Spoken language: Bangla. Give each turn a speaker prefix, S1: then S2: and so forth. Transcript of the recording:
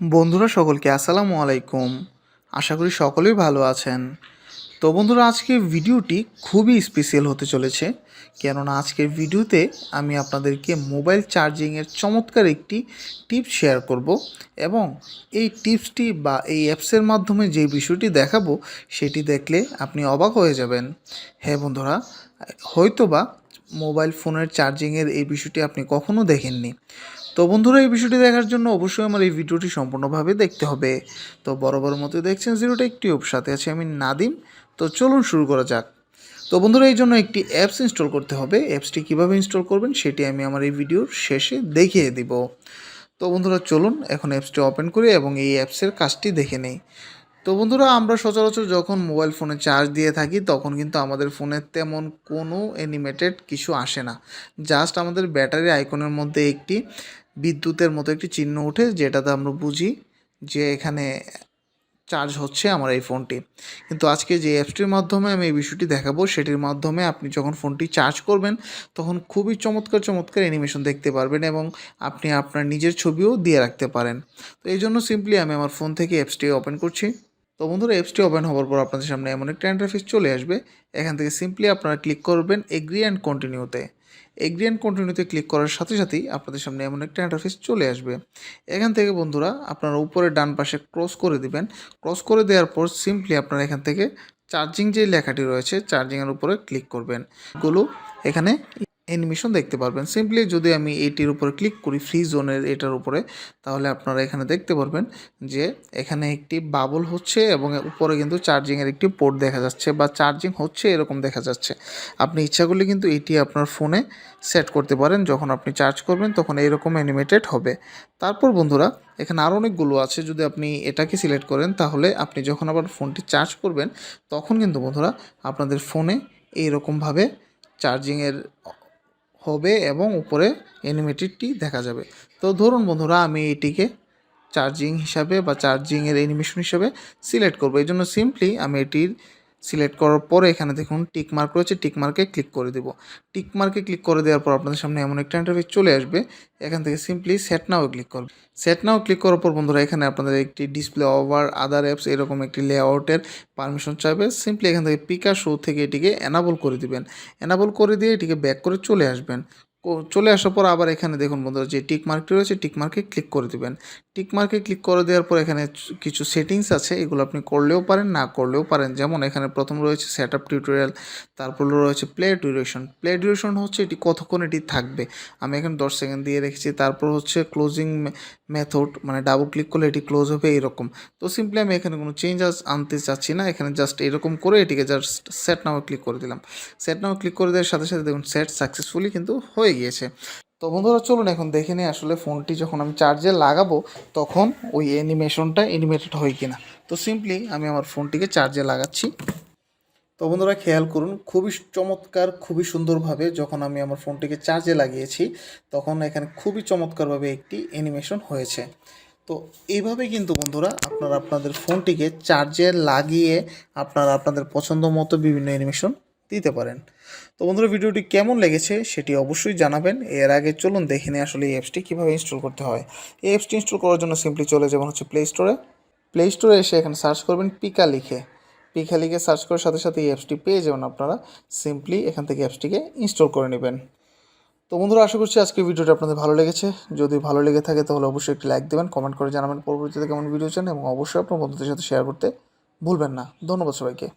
S1: বন্ধুরা সকলকে আসসালামু আলাইকুম। আশা করি সকলেই ভালো আছেন। তো বন্ধুরা, আজকের ভিডিওটি খুবই স্পেশাল হতে চলেছে, কেননা আজকের ভিডিওতে আমি আপনাদেরকে মোবাইল চার্জিংয়ের চমৎকার একটি টিপস শেয়ার করব এবং এই টিপসটি বা এই অ্যাপসের মাধ্যমে যে বিষয়টি দেখাবো সেটি দেখলে আপনি অবাক হয়ে যাবেন। হ্যাঁ বন্ধুরা, হয়তোবা মোবাইল ফোনের চার্জিংয়ের এই বিষয়টি আপনি কখনো দেখেননি। তো বন্ধুরা, এই বিষয়টি দেখার জন্য অবশ্যই আমার এই ভিডিওটি সম্পূর্ণভাবে দেখতে হবে। তো বরাবর মতো দেখছেন জিরো টেক টিউব, সাথে আছে আমি নাদিম। তো চলুন শুরু করা যাক। তো বন্ধুরা, এই জন্য একটি অ্যাপস ইনস্টল করতে হবে। অ্যাপসটি কীভাবে ইনস্টল করবেন সেটি আমি আমার এই ভিডিওর শেষে দেখিয়ে দিব। তো বন্ধুরা চলুন এখন অ্যাপসটি ওপেন করি এবং এই অ্যাপসের কাজটি দেখে নেই। তো বন্ধুরা, আমরা সচরাচর যখন মোবাইল ফোনে চার্জ দিয়ে থাকি তখন কিন্তু আমাদের ফোনে তেমন কোনো অ্যানিমেটেড কিছু আসে না। জাস্ট আমাদের ব্যাটারি আইকনের মধ্যে একটি বিদ্যুতের মতো একটি চিহ্ন ওঠে, যেটাতে আমরা বুঝি যে এখানে চার্জ হচ্ছে আমার এই ফোনটি। কিন্তু আজকে যে অ্যাপসটির মাধ্যমে আমি এই বিষয়টি দেখাবো সেটির মাধ্যমে আপনি যখন ফোনটি চার্জ করবেন তখন খুবই চমৎকার চমৎকার অ্যানিমেশন দেখতে পারবেন এবং আপনি আপনার নিজের ছবিও দিয়ে রাখতে পারেন। তো এই জন্য সিম্পলি আমি আমার ফোন থেকে অ্যাপসটি ওপেন করছি। তো বন্ধুরা, অ্যাপসটি ওপেন হওয়ার পর আপনাদের সামনে এমন একটা ইন্টারফেস চলে আসবে। এখান থেকে সিম্পলি আপনারা ক্লিক করবেন এগ্রি অ্যান্ড কন্টিনিউতে। এগ্রি অ্যান্ড কন্টিনিউতে ক্লিক করার সাথে সাথেই আপনাদের সামনে এমন একটা ইন্টারফেস চলে আসবে। এখান থেকে বন্ধুরা আপনারা উপরে ডান পাশে ক্রস করে দিবেন। ক্রস করে দেওয়ার পর সিম্পলি আপনারা এখান থেকে চার্জিং যে লেখাটি রয়েছে চার্জিংয়ের উপরে ক্লিক করবেন। এগুলো এখানে অ্যানিমেশন দেখতে পারবেন। সিম্পলি যদি আমি এটির উপরে ক্লিক করি, ফ্রি জোনের এটার উপরে, তাহলে আপনারা এখানে দেখতে পারবেন যে এখানে একটি বাবল হচ্ছে এবং উপরে কিন্তু চার্জিংয়ের একটি পোর্ট দেখা যাচ্ছে বা চার্জিং হচ্ছে এরকম দেখা যাচ্ছে। আপনি ইচ্ছা করলে কিন্তু এটি আপনার ফোনে সেট করতে পারেন, যখন আপনি চার্জ করবেন তখন এইরকম অ্যানিমেটেড হবে। তারপর বন্ধুরা, এখানে আরও অনেকগুলো আছে। যদি আপনি এটাকে সিলেক্ট করেন তাহলে আপনি যখন আবার ফোনটি চার্জ করবেন তখন কিন্তু বন্ধুরা আপনাদের ফোনে এইরকমভাবে চার্জিংয়ের হবে এবং উপরে অ্যানিমেটেডটি দেখা যাবে। তো ধরুন বন্ধুরা, আমি এটিকে চার্জিং হিসাবে বা চার্জিংয়ের অ্যানিমেশন হিসাবে সিলেক্ট করব। এই জন্য সিম্পলি আমি এটির সিলেক্ট করার পরে এখানে দেখুন টিক মার্ক রয়েছে, টিক মার্কে ক্লিক করে দেব। টিক মার্কে ক্লিক করে দেওয়ার পর আপনাদের সামনে এমন একটা ইন্টারফেস চলে আসবে। এখান থেকে সিম্পলি সেট নাও ক্লিক করব। সেট নাও ক্লিক করার পর বন্ধুরা এখানে আপনাদের একটি ডিসপ্লে ওভার আদার অ্যাপস এরকম একটি লেআউটের পারমিশন চাইবে। সিম্পলি এখান থেকে পিকাশো থেকে এটিকে এনাবল করে দিবেন। এনাবল করে দিয়ে এটিকে ব্যাক করে চলে আসবেন। চলে আসার পর আবার এখানে দেখুন বন্ধুরা যে টিক মার্কটি রয়েছে টিক মার্কে ক্লিক করে দিবেন। টিক মার্কে ক্লিক করে দেওয়ার পর এখানে কিছু সেটিংস আছে, এগুলো আপনি করলেও পারেন না করলেও পারেন। যেমন এখানে প্রথম রয়েছে সেট আপ টিউটোরিয়াল, তারপর রয়েছে প্লে ডিউরেশন। প্লে ডিউরেশন হচ্ছে এটি কতক্ষণ এটি থাকবে, আমি এখানে 10 সেকেন্ড দিয়ে রেখেছি। তারপর হচ্ছে ক্লোজিং মেথড, মানে ডাবল ক্লিক করলে এটি ক্লোজ হবে এরকম। তো সিম্পলি আমি এখানে কোনো চেঞ্জ আনতে চাচ্ছি না, এখানে জাস্ট এরকম করে এটিকে জাস্ট সেট নাও ক্লিক করে দিলাম। সেট নাও ক্লিক করে দেওয়ার সাথে সাথে দেখুন সেট সাকসেসফুলি কিন্তু হয়ে গিয়েছে। তো বন্ধুরা চলুন এখন দেখে নিই আসলে ফোনটি যখন আমি চার্জে লাগাবো তখন ওই অ্যানিমেশনটা অ্যানিমেটেড হয় কিনা। তো সিম্পলি আমি আমার ফোনটিকে চার্জে লাগাচ্ছি। তো বন্ধুরা খেয়াল করুন, খুবই চমৎকার খুবই সুন্দরভাবে যখন আমি আমার ফোনটিকে চার্জে লাগিয়েছি তখন এখানে খুবই চমৎকারভাবে একটি অ্যানিমেশন হয়েছে। তো এইভাবে কিন্তু বন্ধুরা আপনারা আপনাদের ফোনটিকে চার্জে লাগিয়ে আপনারা আপনাদের পছন্দ মতো বিভিন্ন অ্যানিমেশন দিতে পারেন। তো বন্ধুরা, ভিডিওটি কেমন লেগেছে সেটি অবশ্যই জানাবেন। এর আগে চলুন দেখে নিই আসলে এই অ্যাপসটি কীভাবে ইনস্টল করতে হয়। এই অ্যাপসটি ইনস্টল করার জন্য সিম্পলি চলে যাবেন হচ্ছে প্লে স্টোরে। প্লে স্টোরে এসে এখানে সার্চ করবেন পিকা লিখে। পিকা লিখে সার্চ করার সাথে সাথে এই অ্যাপসটি পেয়ে যাবেন আপনারা। সিম্পলি এখান থেকে অ্যাপসটিকে ইনস্টল করে নেবেন। তো বন্ধুরা, আশা করছি আজকের ভিডিওটি আপনাদের ভালো লেগেছে। যদি ভালো লেগে থাকে তাহলে অবশ্যই একটি লাইক দেবেন, কমেন্ট করে জানাবেন পরবর্তীতে কেমন ভিডিও চান এবং অবশ্যই আপনার বন্ধুদের সাথে শেয়ার করতে ভুলবেন না। ধন্যবাদ সবাইকে।